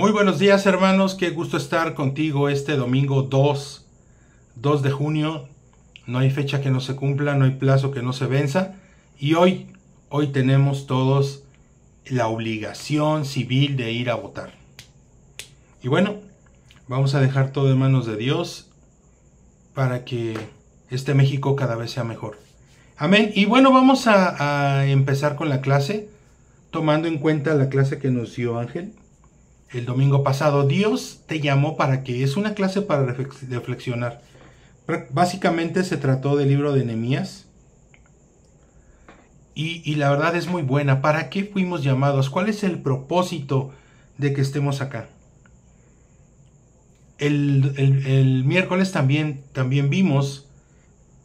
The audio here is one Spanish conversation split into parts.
Muy buenos días, hermanos, qué gusto estar contigo este domingo 2 de junio. No hay fecha que no se cumpla, no hay plazo que no se venza. Y hoy tenemos todos la obligación civil de ir a votar. Y bueno, vamos a dejar todo en manos de Dios para que este México cada vez sea mejor. Amén. Y bueno, vamos a empezar con la clase, tomando en cuenta la clase que nos dio Ángel el domingo pasado. Dios te llamó para que es una clase para reflexionar. Básicamente se trató del libro de Nehemías. Y la verdad es muy buena. ¿Para qué fuimos llamados? ¿Cuál es el propósito de que estemos acá? El miércoles también vimos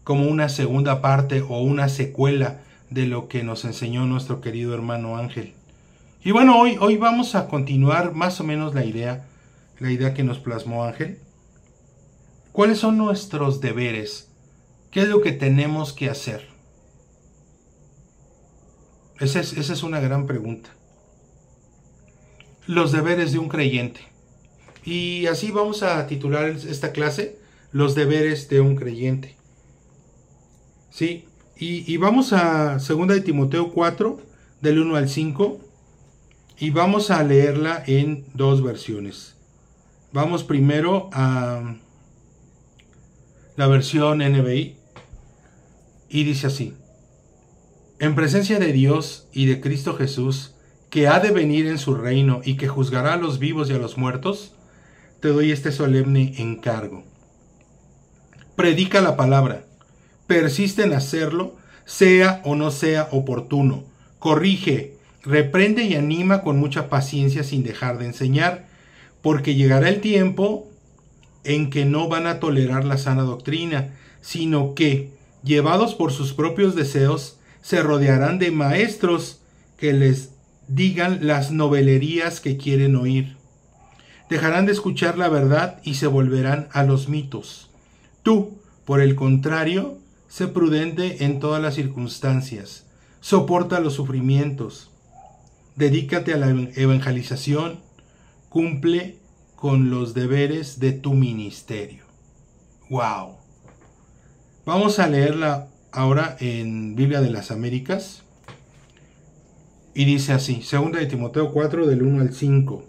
como una segunda parte o una secuela de lo que nos enseñó nuestro querido hermano Ángel. Y bueno, hoy vamos a continuar más o menos la idea que nos plasmó Ángel. ¿Cuáles son nuestros deberes? ¿Qué es lo que tenemos que hacer? Esa es una gran pregunta. Los deberes de un creyente. Y así vamos a titular esta clase, los deberes de un creyente. Sí, y vamos a 2 de Timoteo 4, del 1 al 5. Y vamos a leerla en dos versiones. Vamos primero a la versión NBI. Y dice así: en presencia de Dios y de Cristo Jesús, que ha de venir en su reino y que juzgará a los vivos y a los muertos, te doy este solemne encargo. Predica la palabra, persiste en hacerlo, sea o no sea oportuno, corrige, reprende y anima con mucha paciencia sin dejar de enseñar, porque llegará el tiempo en que no van a tolerar la sana doctrina, sino que, llevados por sus propios deseos, se rodearán de maestros que les digan las novelerías que quieren oír. Dejarán de escuchar la verdad y se volverán a los mitos. Tú, por el contrario, sé prudente en todas las circunstancias, soporta los sufrimientos, dedícate a la evangelización, cumple con los deberes de tu ministerio. ¡Wow! Vamos a leerla ahora en Biblia de las Américas. Y dice así, 2 de Timoteo 4, del 1 al 5.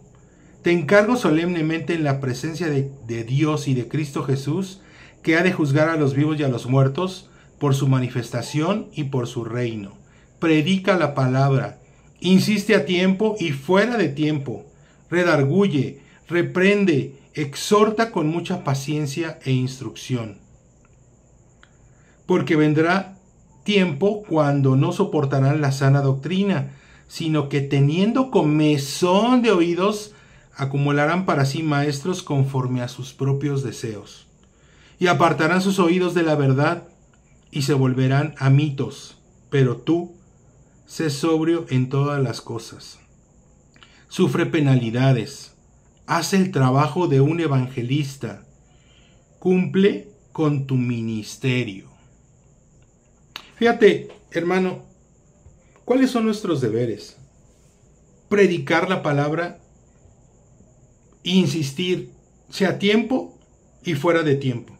Te encargo solemnemente en la presencia de Dios y de Cristo Jesús, que ha de juzgar a los vivos y a los muertos por su manifestación y por su reino. Predica la palabra, insiste a tiempo y fuera de tiempo, redarguye, reprende, exhorta con mucha paciencia e instrucción. Porque vendrá tiempo cuando no soportarán la sana doctrina, sino que teniendo comezón de oídos, acumularán para sí maestros conforme a sus propios deseos, y apartarán sus oídos de la verdad y se volverán a mitos. Pero tú, sé sobrio en todas las cosas. Sufre penalidades. Haz el trabajo de un evangelista. Cumple con tu ministerio. Fíjate, hermano, ¿cuáles son nuestros deberes? Predicar la palabra, insistir, sea a tiempo y fuera de tiempo.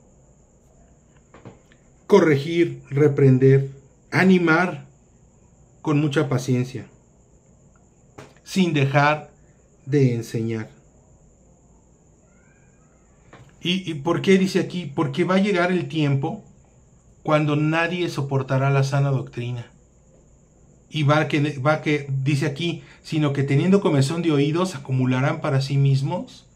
Corregir, reprender, animar con mucha paciencia, sin dejar de enseñar. ¿Y por qué dice aquí? Porque va a llegar el tiempo cuando nadie soportará la sana doctrina. Y dice aquí, sino que teniendo comezón de oídos, acumularán para sí mismos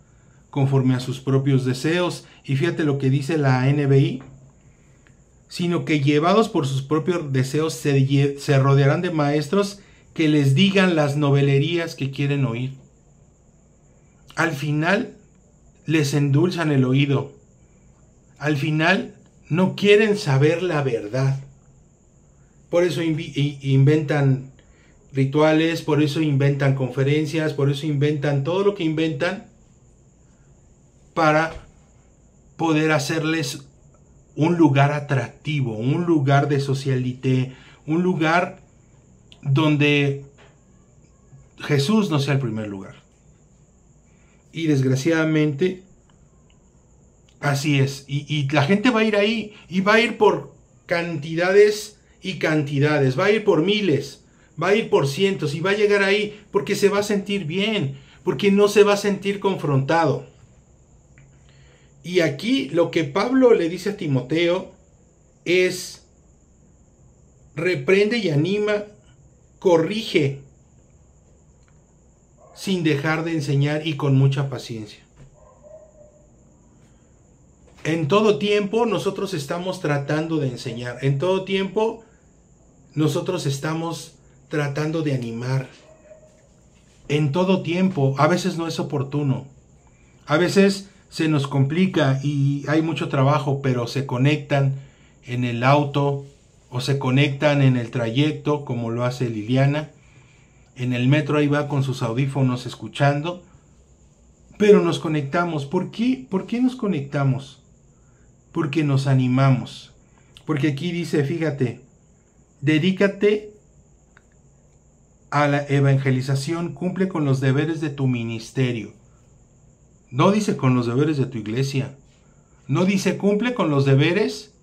conforme a sus propios deseos. Y fíjate lo que dice la NBI, sino que llevados por sus propios deseos se rodearán de maestros que les digan las novelerías que quieren oír. Al final les endulzan el oído. Al final no quieren saber la verdad. Por eso inventan rituales, por eso inventan conferencias, por eso inventan todo lo que inventan para poder hacerles un lugar atractivo, un lugar de socialité, un lugar donde Jesús no sea el primer lugar. Y desgraciadamente, así es. Y la gente va a ir ahí y va a ir por cantidades y cantidades. Va a ir por miles, va a ir por cientos y va a llegar ahí porque se va a sentir bien, porque no se va a sentir confrontado. Y aquí lo que Pablo le dice a Timoteo es: reprende y anima, corrige, sin dejar de enseñar y con mucha paciencia. En todo tiempo nosotros estamos tratando de enseñar. En todo tiempo nosotros estamos tratando de animar. En todo tiempo. A veces no es oportuno. A veces se nos complica y hay mucho trabajo, pero se conectan en el auto o se conectan en el trayecto, como lo hace Liliana. En el metro ahí va con sus audífonos escuchando. Pero nos conectamos. ¿Por qué? ¿Por qué nos conectamos? Porque nos animamos. Porque aquí dice, fíjate, dedícate a la evangelización, cumple con los deberes de tu ministerio. No dice con los deberes de tu iglesia. No dice cumple con los deberes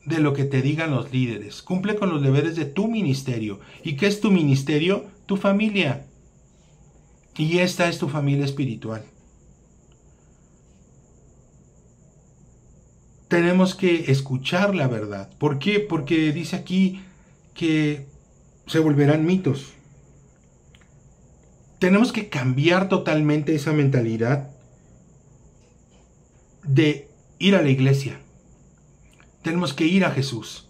de lo que te digan los líderes. Cumple con los deberes de tu ministerio. ¿Y qué es tu ministerio? Tu familia. Y esta es tu familia espiritual. Tenemos que escuchar la verdad. ¿Por qué? Porque dice aquí que se volverán mitos. Tenemos que cambiar totalmente esa mentalidad de ir a la iglesia. Tenemos que ir a Jesús.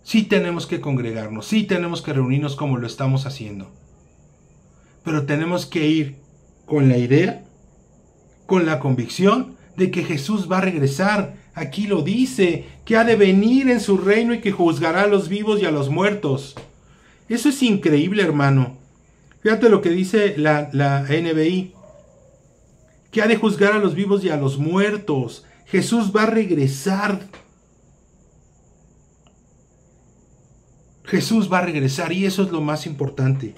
Sí tenemos que congregarnos, sí tenemos que reunirnos como lo estamos haciendo. Pero tenemos que ir con la idea, con la convicción de que Jesús va a regresar. Aquí lo dice, que ha de venir en su reino y que juzgará a los vivos y a los muertos. Eso es increíble, hermano. Fíjate lo que dice la NBI, que ha de juzgar a los vivos y a los muertos. Jesús va a regresar. Jesús va a regresar y eso es lo más importante.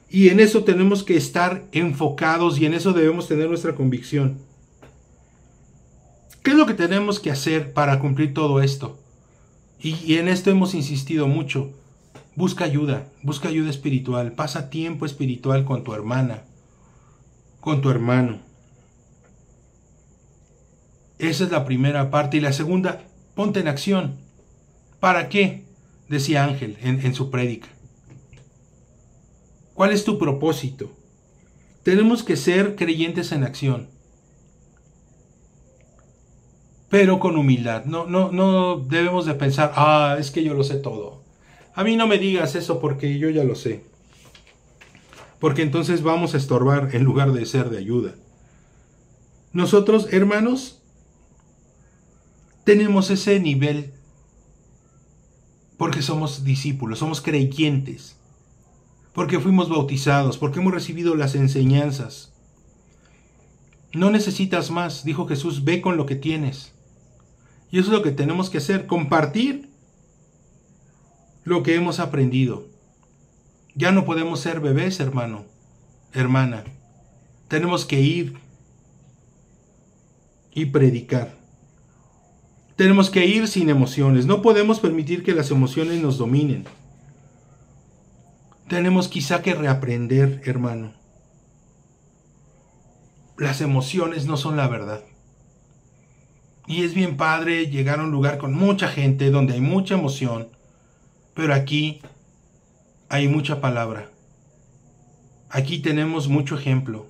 Y en eso tenemos que estar enfocados y en eso debemos tener nuestra convicción. ¿Qué es lo que tenemos que hacer para cumplir todo esto? Y en esto hemos insistido mucho. Busca ayuda espiritual. Pasa tiempo espiritual con tu hermana, con tu hermano. Esa es la primera parte. Y la segunda, ponte en acción. ¿Para qué? Decía Ángel en su prédica. ¿Cuál es tu propósito? Tenemos que ser creyentes en acción. Pero con humildad. No debemos de pensar, es que yo lo sé todo. A mí no me digas eso porque yo ya lo sé. Porque entonces vamos a estorbar en lugar de ser de ayuda. Nosotros, hermanos, tenemos ese nivel porque somos discípulos, somos creyentes. Porque fuimos bautizados, porque hemos recibido las enseñanzas. No necesitas más, dijo Jesús, ve con lo que tienes. Y eso es lo que tenemos que hacer, compartir lo que hemos aprendido. Ya no podemos ser bebés, hermano, hermana. Tenemos que ir y predicar. Tenemos que ir sin emociones. No podemos permitir que las emociones nos dominen. Tenemos quizá que reaprender, hermano. Las emociones no son la verdad. Y es bien padre llegar a un lugar con mucha gente, donde hay mucha emoción, pero aquí hay mucha palabra. Aquí tenemos mucho ejemplo.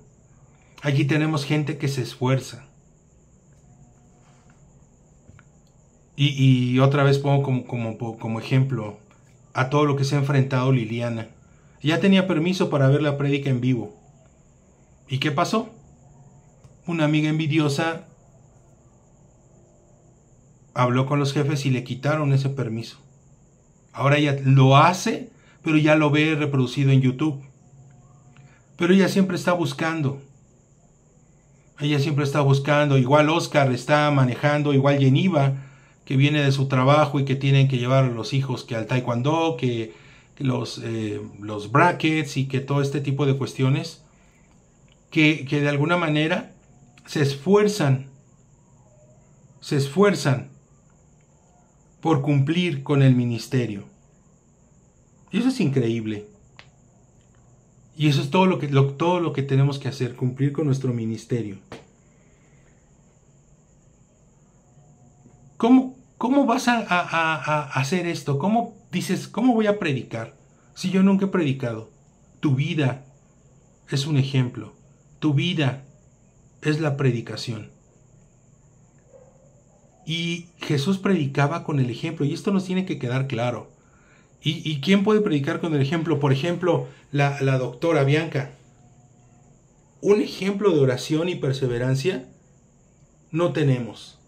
Aquí tenemos gente que se esfuerza. Y otra vez pongo como ejemplo a todo lo que se ha enfrentado Liliana. Ya tenía permiso para ver la prédica en vivo. ¿Y qué pasó? Una amiga envidiosa habló con los jefes y le quitaron ese permiso. Ahora ella lo hace, pero ya lo ve reproducido en YouTube. Pero ella siempre está buscando. Igual Oscar está manejando, igual Geniva, que viene de su trabajo y que tienen que llevar a los hijos que al taekwondo, que los brackets y que todo este tipo de cuestiones, que de alguna manera se esfuerzan por cumplir con el ministerio. Y eso es increíble. Y eso es todo lo que tenemos que hacer, cumplir con nuestro ministerio. ¿Cómo vas a hacer esto? ¿Cómo dices, cómo voy a predicar si yo nunca he predicado? Tu vida es un ejemplo. Tu vida es la predicación. Y Jesús predicaba con el ejemplo, y esto nos tiene que quedar claro. ¿Y quién puede predicar con el ejemplo? Por ejemplo, la doctora Bianca. Un ejemplo de oración y perseverancia no tenemos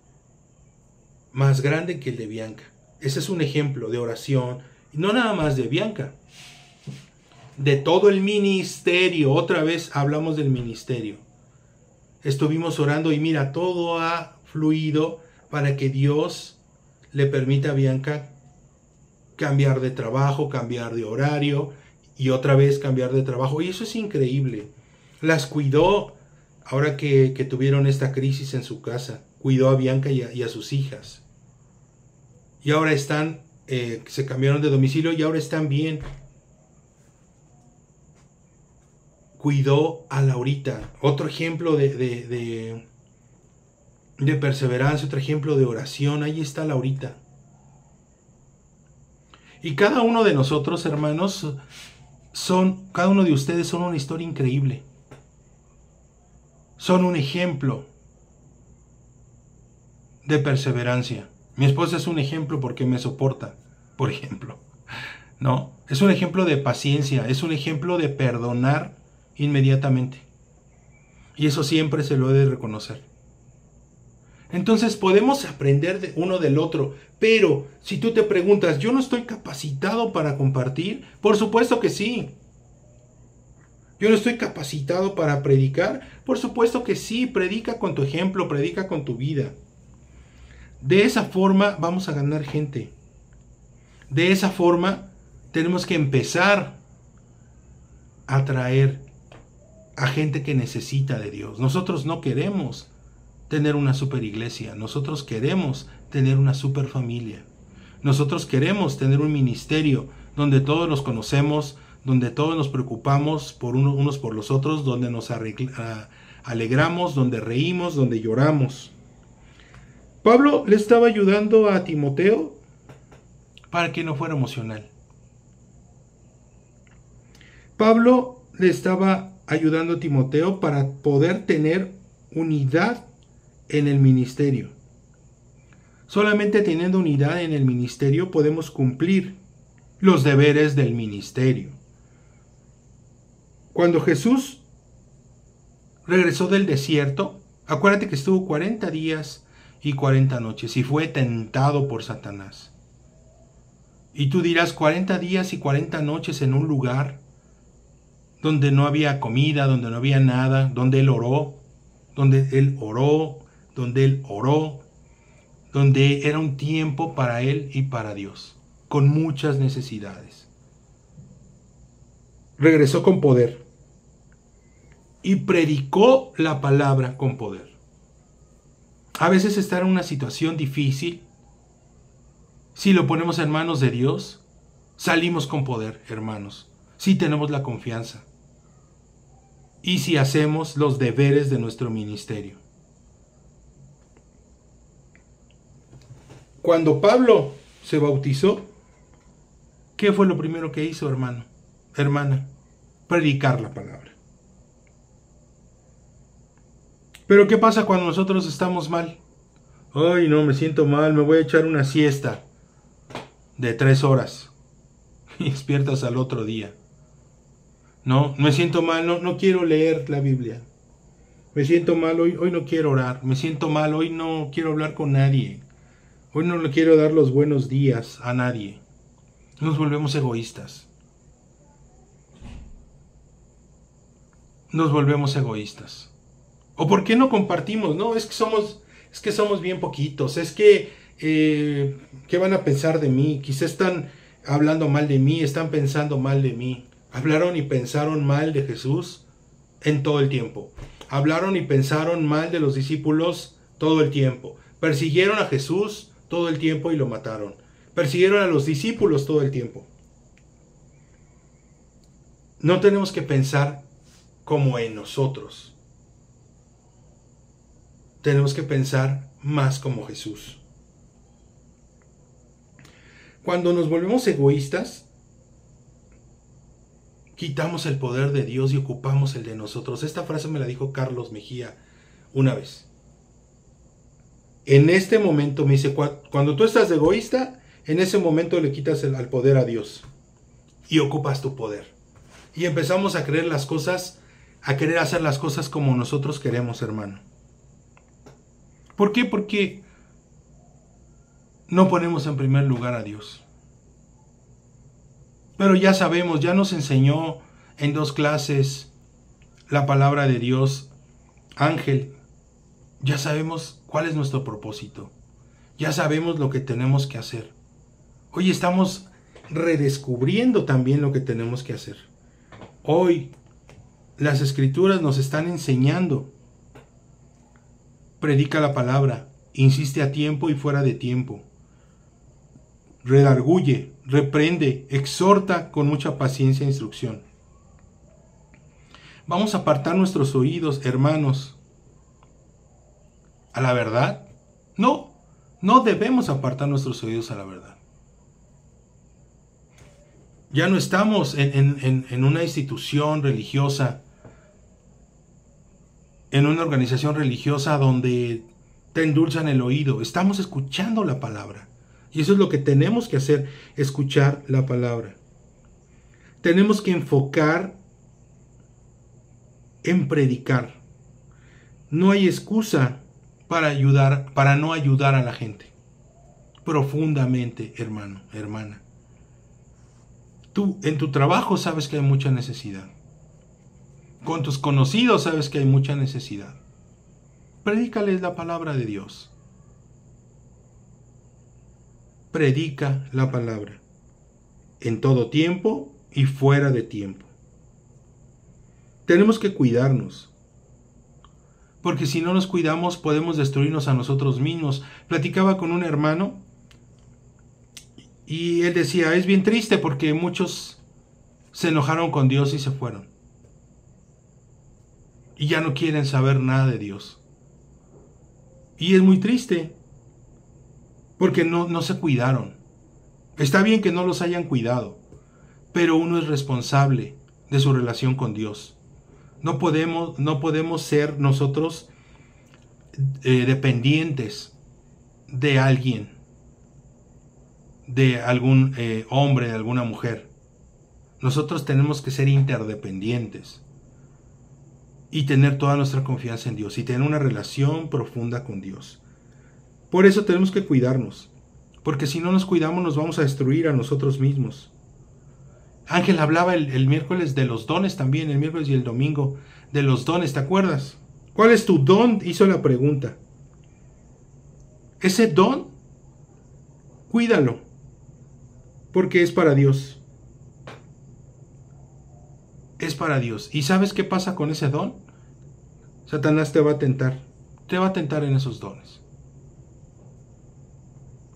más grande que el de Bianca. Ese es un ejemplo de oración, y no nada más de Bianca, de todo el ministerio. Otra vez hablamos del ministerio. Estuvimos orando y mira, todo ha fluido para que Dios le permita a Bianca cambiar de trabajo, cambiar de horario y otra vez cambiar de trabajo. Y eso es increíble. Las cuidó ahora que tuvieron esta crisis en su casa. Cuidó a Bianca y a sus hijas. Y ahora están, se cambiaron de domicilio y ahora están bien. Cuidó a Laurita. Otro ejemplo de perseverancia, otro ejemplo de oración. Ahí está Laurita. Y cada uno de nosotros, hermanos, cada uno de ustedes son una historia increíble. Son un ejemplo de perseverancia. Mi esposa es un ejemplo porque me soporta, por ejemplo. ¿No? Es un ejemplo de paciencia, es un ejemplo de perdonar inmediatamente. Y eso siempre se lo he de reconocer. Entonces podemos aprender de uno del otro, pero si tú te preguntas, ¿yo no estoy capacitado para compartir? Por supuesto que sí. ¿Yo no estoy capacitado para predicar? Por supuesto que sí. Predica con tu ejemplo, predica con tu vida. De esa forma vamos a ganar gente. De esa forma tenemos que empezar a atraer a gente que necesita de Dios. Nosotros no queremos tener una super iglesia. Nosotros queremos tener una super familia. Nosotros queremos tener un ministerio donde todos nos conocemos, donde todos nos preocupamos por unos por los otros, donde nos alegramos, donde reímos, donde lloramos. Pablo le estaba ayudando a Timoteo para que no fuera emocional. Pablo le estaba ayudando a Timoteo para poder tener unidad en el ministerio. Solamente teniendo unidad en el ministerio podemos cumplir los deberes del ministerio. Cuando Jesús regresó del desierto, acuérdate que estuvo 40 días y 40 noches y fue tentado por Satanás. Y tú dirás, 40 días y 40 noches en un lugar donde no había comida, donde no había nada, donde él oró, donde era un tiempo para él y para Dios, con muchas necesidades. Regresó con poder y predicó la palabra con poder. A veces estar en una situación difícil, si lo ponemos en manos de Dios, salimos con poder, hermanos, si tenemos la confianza y si hacemos los deberes de nuestro ministerio. Cuando Pablo se bautizó, ¿qué fue lo primero que hizo, hermana? Predicar la palabra. Pero ¿qué pasa cuando nosotros estamos mal? Ay, no, me siento mal, me voy a echar una siesta de 3 horas. Y despiertas al otro día. No, me siento mal, no quiero leer la Biblia. Me siento mal, hoy no quiero orar. Me siento mal, hoy no quiero hablar con nadie. Hoy no le quiero dar los buenos días a nadie. Nos volvemos egoístas. Nos volvemos egoístas. ¿O por qué no compartimos? No, es que somos bien poquitos. Es que, ¿qué van a pensar de mí? Quizá están hablando mal de mí, están pensando mal de mí. Hablaron y pensaron mal de Jesús en todo el tiempo. Hablaron y pensaron mal de los discípulos todo el tiempo. Persiguieron a Jesús todo el tiempo y lo mataron. Persiguieron a los discípulos todo el tiempo. No tenemos que pensar como en nosotros. Tenemos que pensar más como Jesús. Cuando nos volvemos egoístas, quitamos el poder de Dios y ocupamos el de nosotros. Esta frase me la dijo Carlos Mejía una vez. En este momento me dice, cuando tú estás egoísta, en ese momento le quitas al poder a Dios y ocupas tu poder. Y empezamos a creer las cosas, a querer hacer las cosas como nosotros queremos, hermano. ¿Por qué? Porque no ponemos en primer lugar a Dios. Pero ya sabemos, ya nos enseñó en 2 clases la palabra de Dios, Ángel. Ya sabemos cuál es nuestro propósito. Ya sabemos lo que tenemos que hacer. Hoy estamos redescubriendo también lo que tenemos que hacer. Hoy las Escrituras nos están enseñando. Predica la palabra, insiste a tiempo y fuera de tiempo. Redarguye, reprende, exhorta con mucha paciencia e instrucción. Vamos a apartar nuestros oídos, hermanos, a la verdad. No debemos apartar nuestros oídos a la verdad. Ya no estamos en una institución religiosa, en una organización religiosa donde te endulzan el oído. Estamos escuchando la palabra. Y eso es lo que tenemos que hacer, escuchar la palabra. Tenemos que enfocar en predicar. No hay excusa para no ayudar a la gente. Profundamente, hermano, hermana. Tú en tu trabajo sabes que hay mucha necesidad. Con tus conocidos sabes que hay mucha necesidad. Predícales la palabra de Dios. Predica la palabra. En todo tiempo y fuera de tiempo. Tenemos que cuidarnos. Porque si no nos cuidamos podemos destruirnos a nosotros mismos. Platicaba con un hermano y él decía, es bien triste porque muchos se enojaron con Dios y se fueron. Y ya no quieren saber nada de Dios. Y es muy triste, porque no se cuidaron. Está bien que no los hayan cuidado, pero uno es responsable de su relación con Dios. No podemos ser nosotros dependientes de alguien, de algún hombre, de alguna mujer. Nosotros tenemos que ser interdependientes y tener toda nuestra confianza en Dios y tener una relación profunda con Dios. Por eso tenemos que cuidarnos, porque si no nos cuidamos nos vamos a destruir a nosotros mismos. Ángel hablaba el miércoles de los dones también, el miércoles y el domingo, de los dones, ¿te acuerdas? ¿Cuál es tu don? Hizo la pregunta. Ese don, cuídalo, porque es para Dios. Es para Dios. ¿Y sabes qué pasa con ese don? Satanás te va a tentar en esos dones.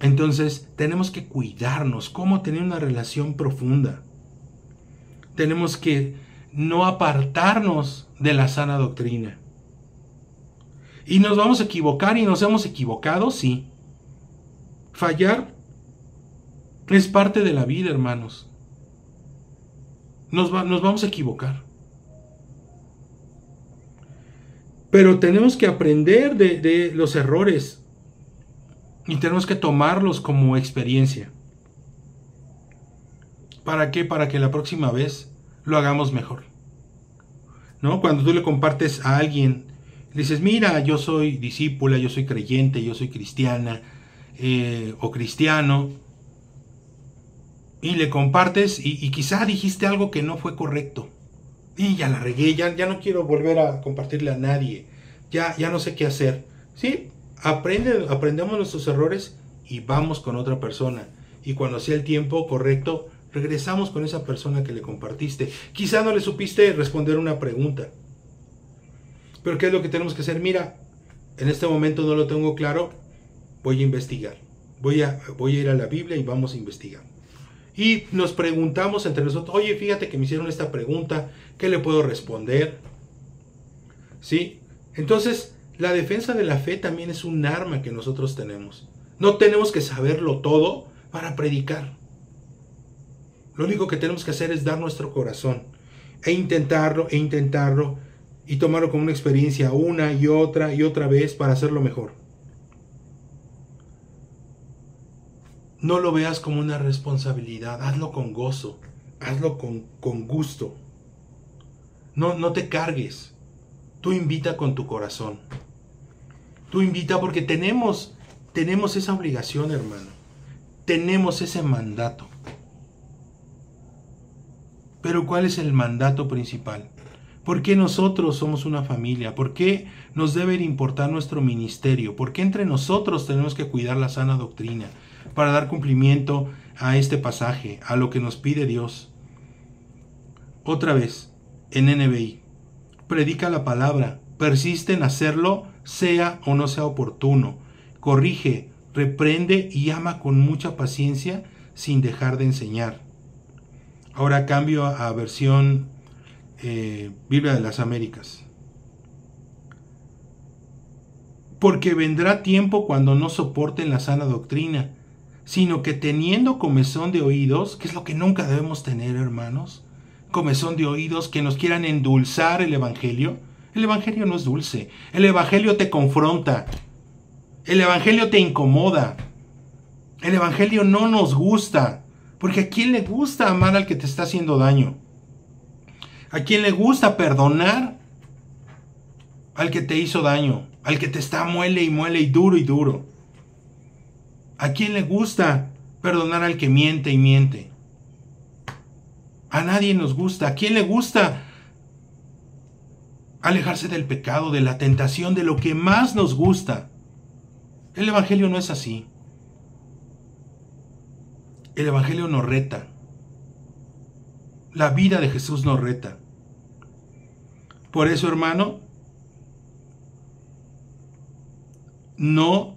Entonces tenemos que cuidarnos, cómo tener una relación profunda. Tenemos que no apartarnos de la sana doctrina. Y nos vamos a equivocar y nos hemos equivocado, sí. Fallar es parte de la vida, hermanos. Nos vamos a equivocar. Pero tenemos que aprender de los errores. Y tenemos que tomarlos como experiencia. ¿Para qué? Para que la próxima vez lo hagamos mejor. ¿No? Cuando tú le compartes a alguien, le dices, mira, yo soy discípula, yo soy creyente, yo soy cristiana o cristiano. Y le compartes y quizá dijiste algo que no fue correcto. Y ya la regué, ya no quiero volver a compartirle a nadie. Ya no sé qué hacer. Sí, aprendemos nuestros errores y vamos con otra persona. Y cuando sea el tiempo correcto, regresamos con esa persona que le compartiste. Quizá no le supiste responder una pregunta. Pero ¿qué es lo que tenemos que hacer? Mira, en este momento no lo tengo claro, voy a investigar. Voy a ir a la Biblia y vamos a investigar. Y nos preguntamos entre nosotros, oye, fíjate que me hicieron esta pregunta, ¿qué le puedo responder? ¿Sí? Entonces, la defensa de la fe también es un arma que nosotros tenemos. No tenemos que saberlo todo para predicar. Lo único que tenemos que hacer es dar nuestro corazón e intentarlo y tomarlo como una experiencia una y otra vez para hacerlo mejor. No lo veas como una responsabilidad, hazlo con gozo, hazlo con gusto. No te cargues, tú invita con tu corazón. Tú invita porque tenemos esa obligación, hermano. Tenemos ese mandato. Pero ¿cuál es el mandato principal? ¿Por qué nosotros somos una familia? ¿Por qué nos debe importar nuestro ministerio? ¿Por qué entre nosotros tenemos que cuidar la sana doctrina para dar cumplimiento a este pasaje, a lo que nos pide Dios? Otra vez, en NBI, predica la palabra, persiste en hacerlo, sea o no sea oportuno, corrige, reprende y ama con mucha paciencia sin dejar de enseñar. Ahora cambio a versión Biblia de las Américas. Porque vendrá tiempo cuando no soporten la sana doctrina, sino que teniendo comezón de oídos, que es lo que nunca debemos tener, hermanos, comezón de oídos, que nos quieran endulzar el Evangelio. El Evangelio no es dulce, el Evangelio te confronta, el Evangelio te incomoda, el Evangelio no nos gusta, porque ¿a quién le gusta amar al que te está haciendo daño? ¿A quién le gusta perdonar al que te hizo daño? Al que te está muele y duro. ¿A quién le gusta perdonar al que miente y miente? A nadie nos gusta. ¿A quién le gusta alejarse del pecado, de la tentación, de lo que más nos gusta? El Evangelio no es así. El Evangelio nos reta. La vida de Jesús nos reta. Por eso, hermano, no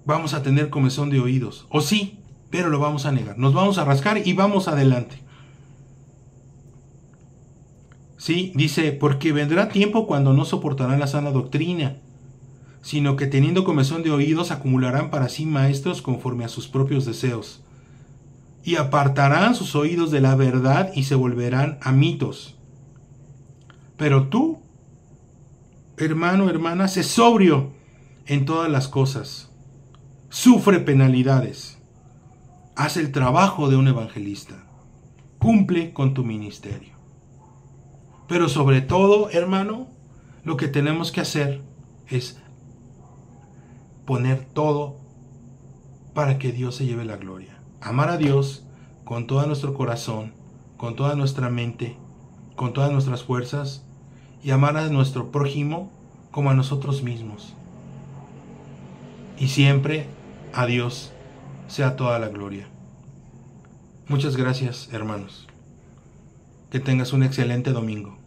vamos a tener comezón de oídos. O sí, pero lo vamos a negar. Nos vamos a rascar y vamos adelante. Sí, dice, porque vendrá tiempo cuando no soportarán la sana doctrina, sino que teniendo comezón de oídos acumularán para sí maestros conforme a sus propios deseos, y apartarán sus oídos de la verdad y se volverán a mitos. Pero tú, hermano, hermana, sé sobrio en todas las cosas, sufre penalidades, haz el trabajo de un evangelista, cumple con tu ministerio. Pero sobre todo, hermano, lo que tenemos que hacer es poner todo para que Dios se lleve la gloria. Amar a Dios con todo nuestro corazón, con toda nuestra mente, con todas nuestras fuerzas, y amar a nuestro prójimo como a nosotros mismos. Y siempre a Dios sea toda la gloria. Muchas gracias, hermanos. Que tengas un excelente domingo.